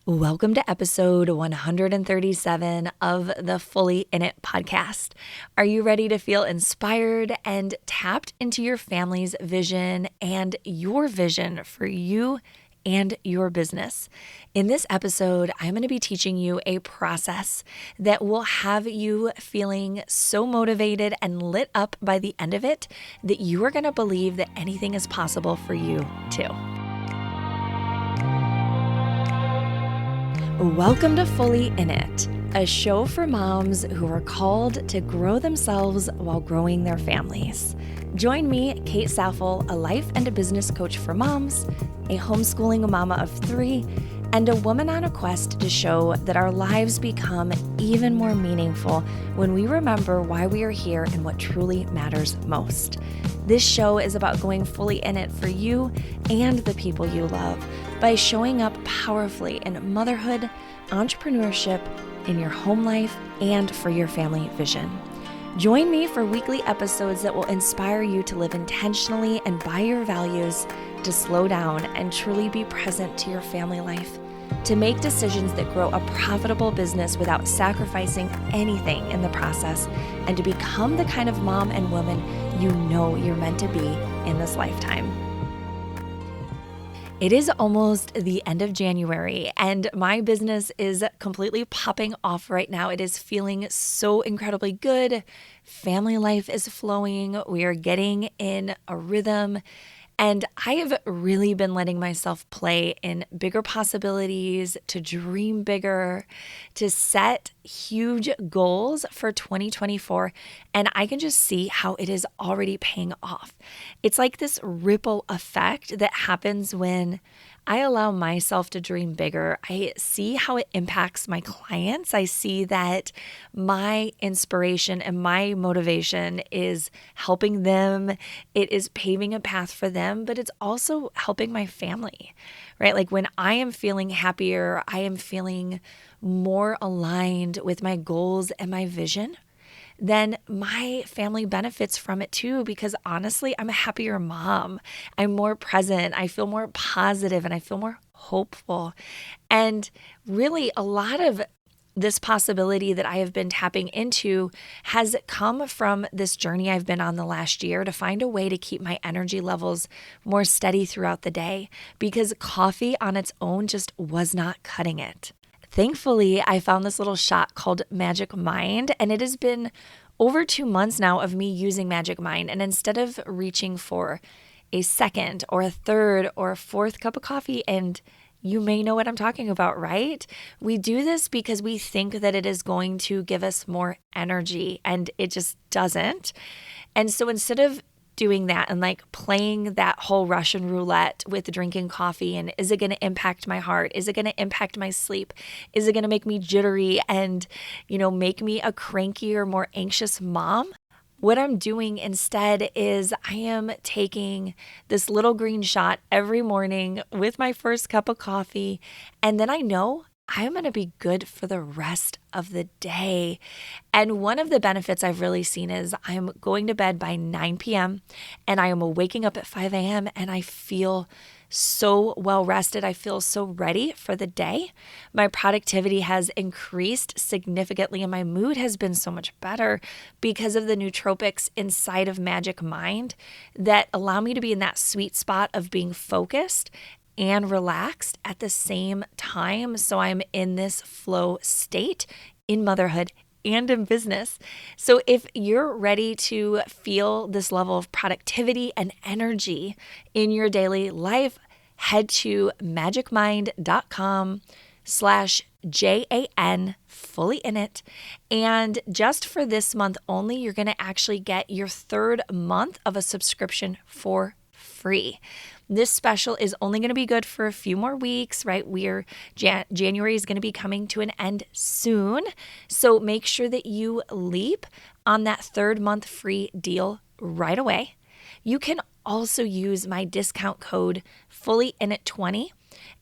Welcome to episode 137 of the Fully In It podcast. Are you ready to feel inspired and tapped into your family's vision and your vision for you and your business? In this episode, I'm going to be teaching you a process that will have you feeling so motivated and lit up by the end of it that you are going to believe that anything is possible for you too. Welcome to Fully In It, a show for moms who are called to grow themselves while growing their families. Join me, Kate Saffel, a life and a business coach for moms, a homeschooling mama of 3, and a woman on a quest to show that our lives become even more meaningful when we remember why we are here and what truly matters most. This show is about going fully in it for you and the people you love by showing up powerfully in motherhood, entrepreneurship, in your home life, and for your family vision. Join me for weekly episodes that will inspire you to live intentionally and by your values, to slow down and truly be present to your family life, to make decisions that grow a profitable business without sacrificing anything in the process, and to become the kind of mom and woman you know you're meant to be in this lifetime. It is almost the end of January, and my business is completely popping off right now. It is feeling so incredibly good. Family life is flowing. We are getting in a rhythm. And I have really been letting myself play in bigger possibilities, to dream bigger, to set huge goals for 2024. And I can just see how it is already paying off. It's like this ripple effect that happens when I allow myself to dream bigger. I see how it impacts my clients. I see that my inspiration and my motivation is helping them. It is paving a path for them, but it's also helping my family, right? Like when I am feeling happier, I am feeling more aligned with my goals and my vision, then my family benefits from it too, because honestly, I'm a happier mom. I'm more present. I feel more positive and I feel more hopeful. And really, a lot of this possibility that I have been tapping into has come from this journey I've been on the last year to find a way to keep my energy levels more steady throughout the day, because coffee on its own just was not cutting it. Thankfully, I found this little shot called Magic Mind, and it has been over 2 months now of me using Magic Mind. And instead of reaching for a second or a third or a fourth cup of coffee, and you may know what I'm talking about, right? We do this because we think that it is going to give us more energy, and it just doesn't. And so instead of doing that and like playing that whole Russian roulette with drinking coffee, and is it going to impact my heart? Is it going to impact my sleep? Is it going to make me jittery and, make me a crankier, more anxious mom? What I'm doing instead is I am taking this little green shot every morning with my first cup of coffee, and then I know I'm going to be good for the rest of the day. And one of the benefits I've really seen is I'm going to bed by 9 p.m. and I am waking up at 5 a.m. and I feel so well rested. I feel so ready for the day. My productivity has increased significantly and my mood has been so much better because of the nootropics inside of Magic Mind that allow me to be in that sweet spot of being focused and relaxed at the same time. So I'm in this flow state in motherhood and in business. So if you're ready to feel this level of productivity and energy in your daily life, head to magicmind.com/JAN fully in it. And just for this month only, you're going to actually get your 3rd month of a subscription for free. This special is only going to be good for a few more weeks, right? January is going to be coming to an end soon. So make sure that you leap on that 3rd month free deal right away. You can also use my discount code FullyInIt20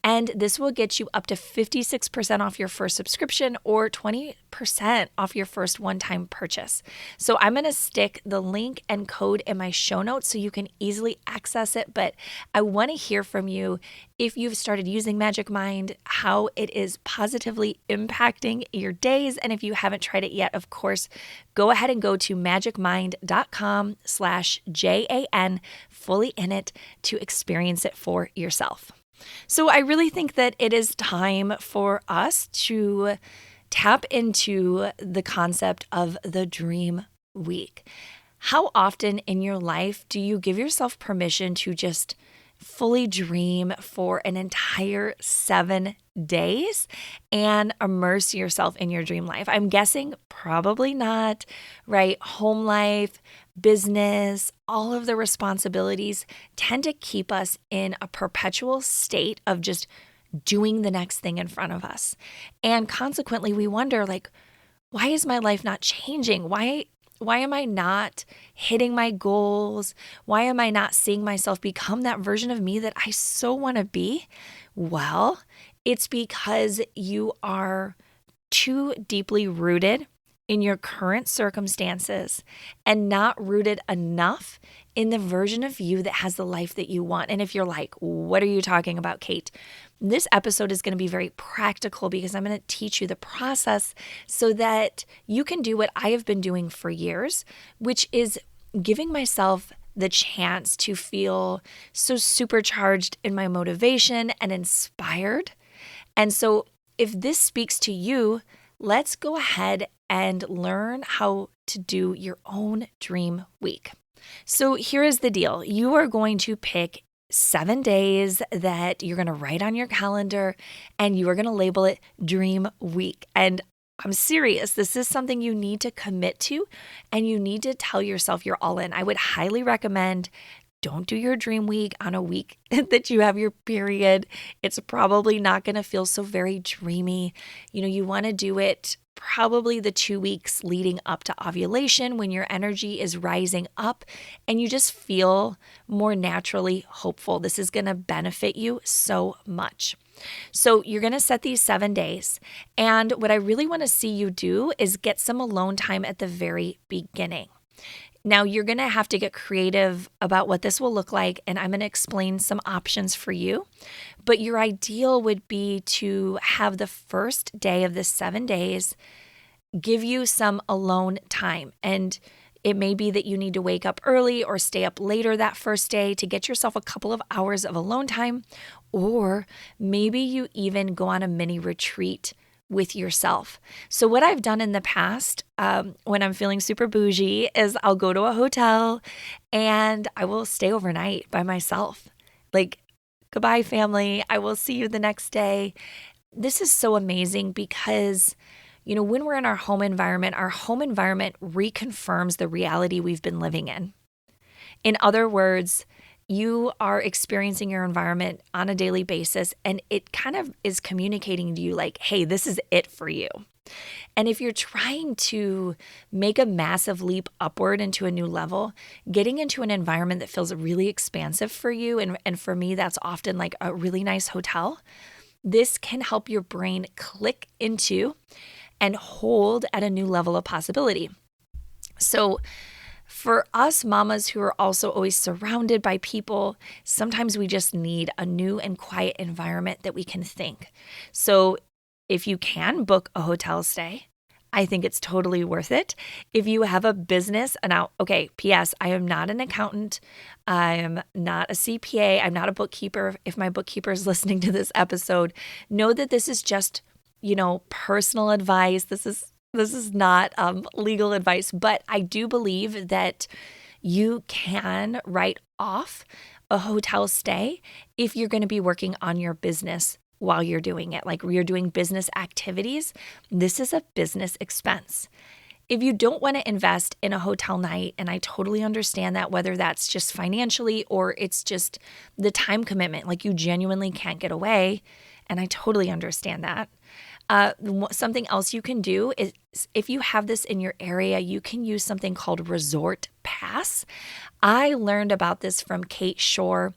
And this will get you up to 56% off your first subscription or 20% off your first one-time purchase. So I'm going to stick the link and code in my show notes so you can easily access it. But I want to hear from you if you've started using Magic Mind, how it is positively impacting your days. And if you haven't tried it yet, of course, go ahead and go to magicmind.com/JAN fully in it to experience it for yourself. So I really think that it is time for us to tap into the concept of the dream week. How often in your life do you give yourself permission to just fully dream for an entire 7 days and immerse yourself in your dream life? I'm guessing probably not, right? Home life, business, all of the responsibilities tend to keep us in a perpetual state of just doing the next thing in front of us. And consequently, we wonder, like, why is my life not changing? Why am I not hitting my goals? Why am I not seeing myself become that version of me that I so want to be? Well, it's because you are too deeply rooted in your current circumstances and not rooted enough in the version of you that has the life that you want. And if you're like, what are you talking about, Kate? This episode is going to be very practical because I'm going to teach you the process so that you can do what I have been doing for years, which is giving myself the chance to feel so supercharged in my motivation and inspired. And so if this speaks to you, let's go ahead and learn how to do your own dream week. So here is the deal. You are going to pick 7 days that you're going to write on your calendar and you are going to label it Dream Week. And I'm serious. This is something you need to commit to and you need to tell yourself you're all in. I would highly recommend don't do your dream week on a week that you have your period. It's probably not going to feel so very dreamy. You want to do it probably the 2 weeks leading up to ovulation when your energy is rising up and you just feel more naturally hopeful. This is going to benefit you so much. So you're going to set these 7 days. And what I really want to see you do is get some alone time at the very beginning. Now, you're going to have to get creative about what this will look like, and I'm going to explain some options for you. But your ideal would be to have the first day of the 7 days give you some alone time. And it may be that you need to wake up early or stay up later that first day to get yourself a couple of hours of alone time. Or maybe you even go on a mini retreat with yourself. So what I've done in the past when I'm feeling super bougie is I'll go to a hotel and I will stay overnight by myself. Like, goodbye, family. I will see you the next day. This is so amazing because, when we're in our home environment reconfirms the reality we've been living in. In other words, you are experiencing your environment on a daily basis, and it kind of is communicating to you like, hey, this is it for you. And if you're trying to make a massive leap upward into a new level, getting into an environment that feels really expansive for you, and for me, that's often like a really nice hotel, this can help your brain click into and hold at a new level of possibility. So for us mamas who are also always surrounded by people, sometimes we just need a new and quiet environment that we can think. So if you can book a hotel stay, I think it's totally worth it. If you have a business, P.S., I am not an accountant. I'm not a CPA. I'm not a bookkeeper. If my bookkeeper is listening to this episode, know that this is just, personal advice. This is not legal advice, but I do believe that you can write off a hotel stay if you're going to be working on your business while you're doing it. Like you're doing business activities, this is a business expense. If you don't want to invest in a hotel night, and I totally understand that, whether that's just financially or it's just the time commitment, like you genuinely can't get away, and I totally understand that. Something else you can do is if you have this in your area, you can use something called Resort Pass. I learned about this from Kate Shore.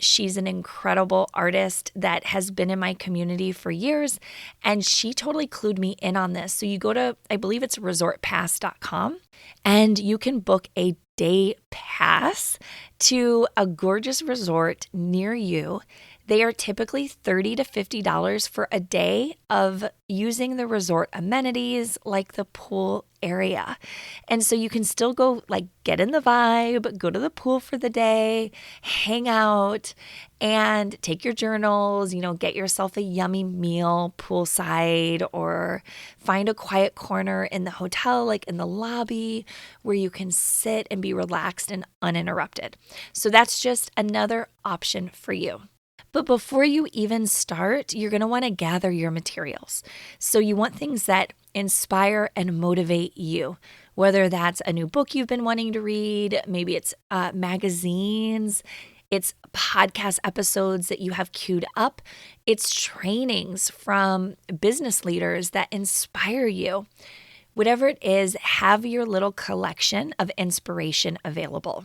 She's an incredible artist that has been in my community for years, and she totally clued me in on this. So you go to, I believe it's resortpass.com, and you can book a day pass to a gorgeous resort near you. They are typically $30 to $50 for a day of using the resort amenities like the pool area. And so you can still go get in the vibe, go to the pool for the day, hang out and take your journals, get yourself a yummy meal poolside, or find a quiet corner in the hotel, like in the lobby, where you can sit and be relaxed and uninterrupted. So that's just another option for you. But before you even start, you're going to want to gather your materials. So you want things that inspire and motivate you, whether that's a new book you've been wanting to read, maybe it's magazines, it's podcast episodes that you have queued up, it's trainings from business leaders that inspire you. Whatever it is, have your little collection of inspiration available.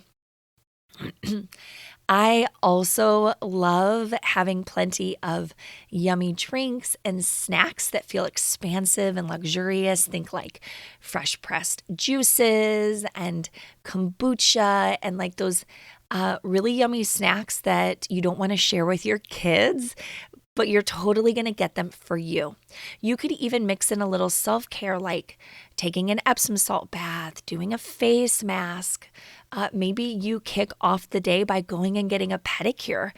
I also love having plenty of yummy drinks and snacks that feel expansive and luxurious. Think like fresh pressed juices and kombucha and those really yummy snacks that you don't want to share with your kids, but you're totally going to get them for you. You could even mix in a little self-care, like taking an Epsom salt bath, doing a face mask. Maybe you kick off the day by going and getting a pedicure.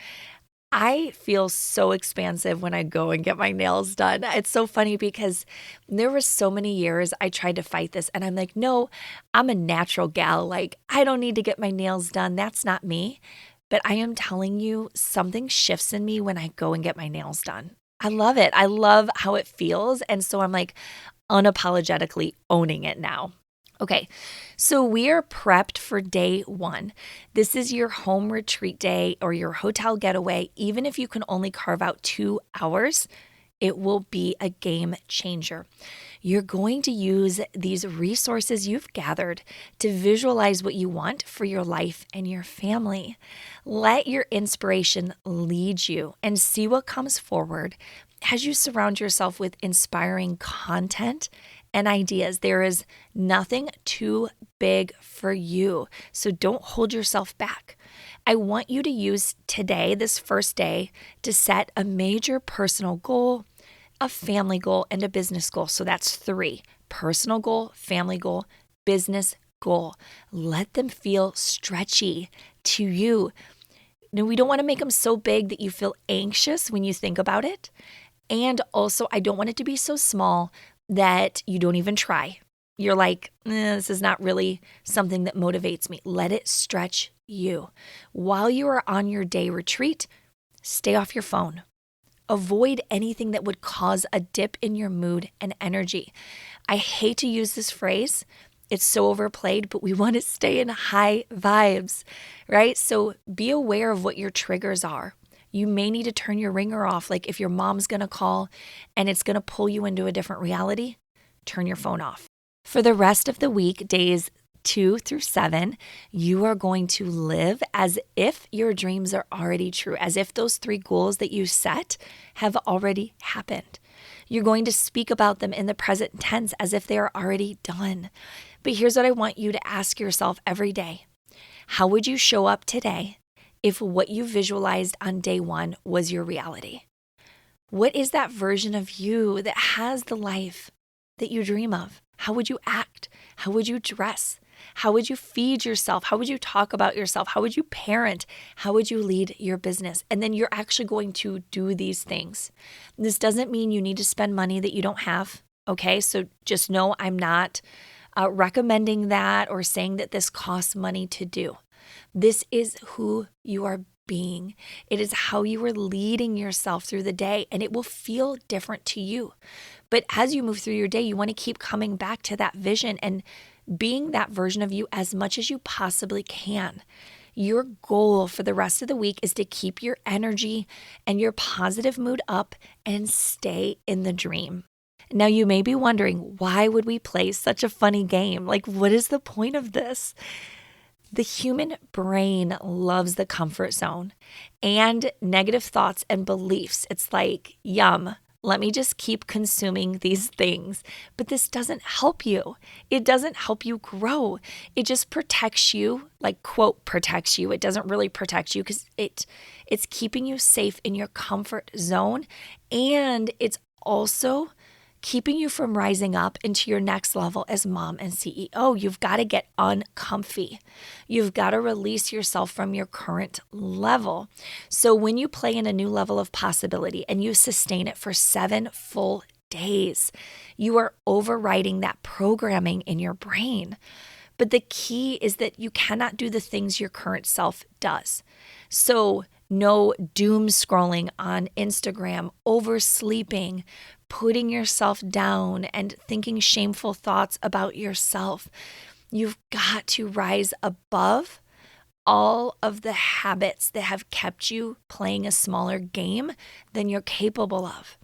I feel so expansive when I go and get my nails done. It's so funny because there were so many years I tried to fight this, and I'm like, no, I'm a natural gal. I don't need to get my nails done. That's not me. But I am telling you, something shifts in me when I go and get my nails done. I love it. I love how it feels. And so I'm unapologetically owning it now. Okay, so we are prepped for day one. This is your home retreat day or your hotel getaway. Even if you can only carve out 2 hours, it will be a game changer. You're going to use these resources you've gathered to visualize what you want for your life and your family. Let your inspiration lead you and see what comes forward as you surround yourself with inspiring content and ideas. There is nothing too big for you, so don't hold yourself back. I want you to use today, this first day, to set a major personal goal, a family goal, and a business goal. So that's 3: personal goal, family goal, business goal. Let them feel stretchy to you. Now, we don't want to make them so big that you feel anxious when you think about it. And also, I don't want it to be so small that you don't even try. You're like, this is not really something that motivates me. Let it stretch you. While you are on your day retreat, stay off your phone. Avoid anything that would cause a dip in your mood and energy. I hate to use this phrase. It's so overplayed, but we want to stay in high vibes, right? So be aware of what your triggers are. You may need to turn your ringer off. Like if your mom's going to call and it's going to pull you into a different reality, turn your phone off. For the rest of the week, days 2 through 7, you are going to live as if your dreams are already true, as if those 3 goals that you set have already happened. You're going to speak about them in the present tense as if they are already done. But here's what I want you to ask yourself every day. How would you show up today if what you visualized on day 1 was your reality? What is that version of you that has the life that you dream of? How would you act? How would you dress? How would you feed yourself? How would you talk about yourself? How would you parent? How would you lead your business? And then you're actually going to do these things. This doesn't mean you need to spend money that you don't have, okay? So just know I'm not recommending that or saying that this costs money to do. This is who you are being. It is how you are leading yourself through the day, and it will feel different to you. But as you move through your day, you want to keep coming back to that vision and being that version of you as much as you possibly can. Your goal for the rest of the week is to keep your energy and your positive mood up and stay in the dream. Now, you may be wondering, why would we play such a funny game? Like, what is the point of this? The human brain loves the comfort zone and negative thoughts and beliefs. It's like, yum, let me just keep consuming these things. But this doesn't help you. It doesn't help you grow. It just protects you, like, quote, protects you. It doesn't really protect you because it's keeping you safe in your comfort zone. And it's also keeping you from rising up into your next level as mom and CEO. You've got to get uncomfy. You've got to release yourself from your current level. So when you play in a new level of possibility and you sustain it for 7 full days, you are overriding that programming in your brain. But the key is that you cannot do the things your current self does. So no doom scrolling on Instagram, oversleeping, putting yourself down, and thinking shameful thoughts about yourself. You've got to rise above all of the habits that have kept you playing a smaller game than you're capable of.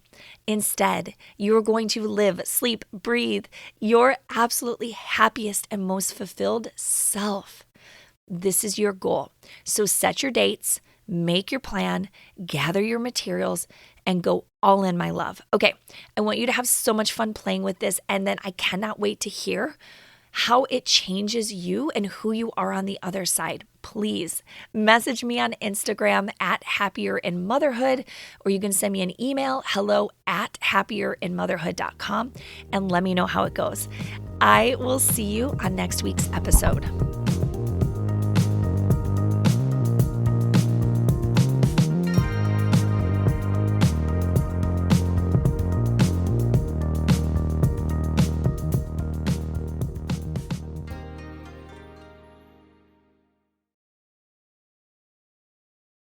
Instead, you're going to live, sleep, breathe your absolutely happiest and most fulfilled self. This is your goal. So set your dates, make your plan, gather your materials, and go all in, my love. Okay, I want you to have so much fun playing with this, and then I cannot wait to hear how it changes you and who you are on the other side. Please message me on Instagram at happierin.motherhood, or you can send me an email, hello@happierin.motherhood.com, and let me know how it goes. I will see you on next week's episode.